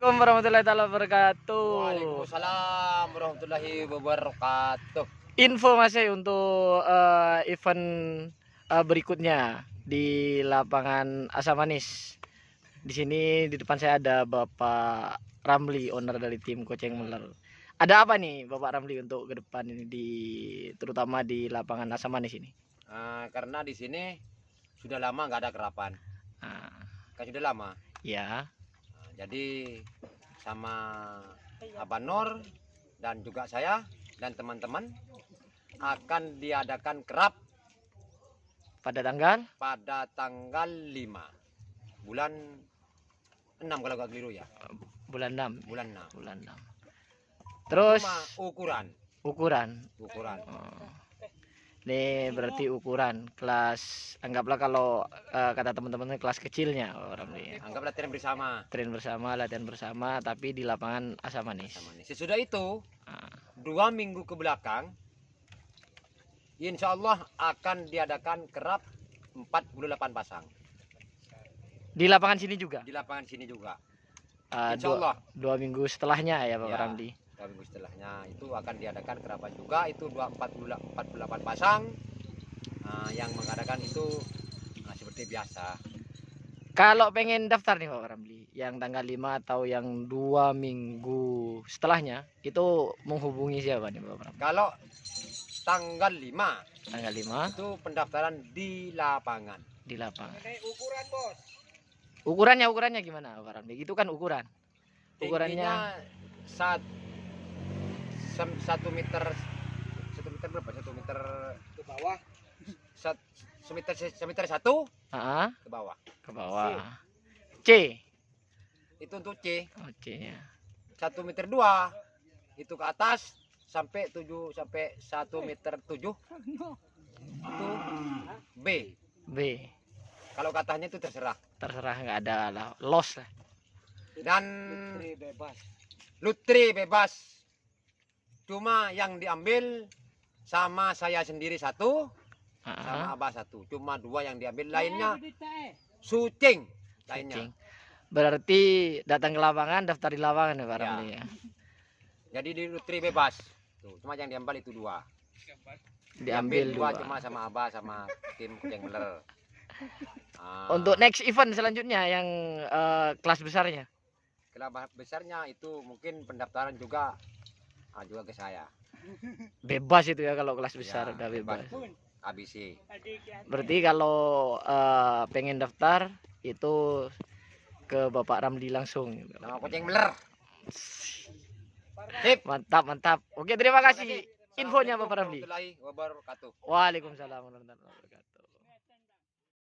Assalamualaikum warahmatullahi taala wabarakatuh. Waalaikumsalam warahmatullahi wabarakatuh. Info masih untuk event berikutnya di lapangan Asam Manis. Di sini di depan saya ada Bapak Ramli, owner dari tim Koceng Meler. Ada apa nih Bapak Ramli untuk ke depan ini terutama di lapangan Asam Manis ini? Karena di sini sudah lama nggak ada kerapan, Nah, kan sudah lama. ya, Jadi sama Abang Nur dan juga saya dan teman-teman akan diadakan kerap pada tanggal pada tanggal 5 bulan 6 kalau nggak keliru ya. bulan 6. Bulan 6. Bulan 6. Terus Cuma ukuran. ukuran. Oh. Ini berarti ukuran kelas, anggaplah kalau kata teman-teman kelas kecilnya orang ini. Anggap latihan bersama. Tren bersama, latihan bersama, tapi di lapangan Asam Manis. Sesudah itu, Nah, 2 minggu ke belakang, insya Allah akan diadakan kerap 48 pasang. di lapangan sini juga. Di lapangan sini juga. Dua, Insya Allah. 2 minggu setelahnya ya Pak Ya. Ramli. 2 minggu setelahnya itu akan diadakan kerabat juga, itu 48 pasang. Yang mengadakan itu seperti biasa. Kalau pengen daftar nih Pak Ramli, yang tanggal 5 atau yang 2 minggu setelahnya, itu menghubungi siapa nih Pak Ramli? Kalau tanggal 5 Tanggal 5 itu pendaftaran di lapangan. di lapangan. Ukuran bos. Ukurannya gimana Pak Ramli? Itu kan ukuran. Ukurannya satu meter berapa? 1 meter ke bawah. Semeter 1 ke bawah. Ke bawah. C. Itu untuk C. Oh, C-nya. 1 meter 2 itu ke atas sampai 1 meter 7 itu B. B. Kalau katanya itu terserah. Terserah, nggak ada lah, los lah. Dan lutri bebas. Cuma yang diambil sama saya sendiri 1, sama Abah 1. Cuma 2 yang diambil, lainnya syuting lainnya. Berarti datang ke lapangan, daftar di lapangan ya Pak Ya. Ramli ya. Jadi di lutri bebas. Tuh, cuma yang diambil itu 2. Diambil 2. Cuma sama Abah sama tim Koceng Meler. Untuk next event selanjutnya yang kelas besarnya. Kelas besarnya itu mungkin pendaftaran juga ke saya. Bebas itu ya kalau kelas besar Ya, udah bebas. ABC. Berarti kalau pengen daftar itu ke Bapak Ramli langsung. Nama Koceng Meler. Sip. Mantap. Oke, terima kasih infonya Bapak Ramli. Warahmatullahi wabarakatuh. Waalaikumsalam warahmatullahi wabarakatuh.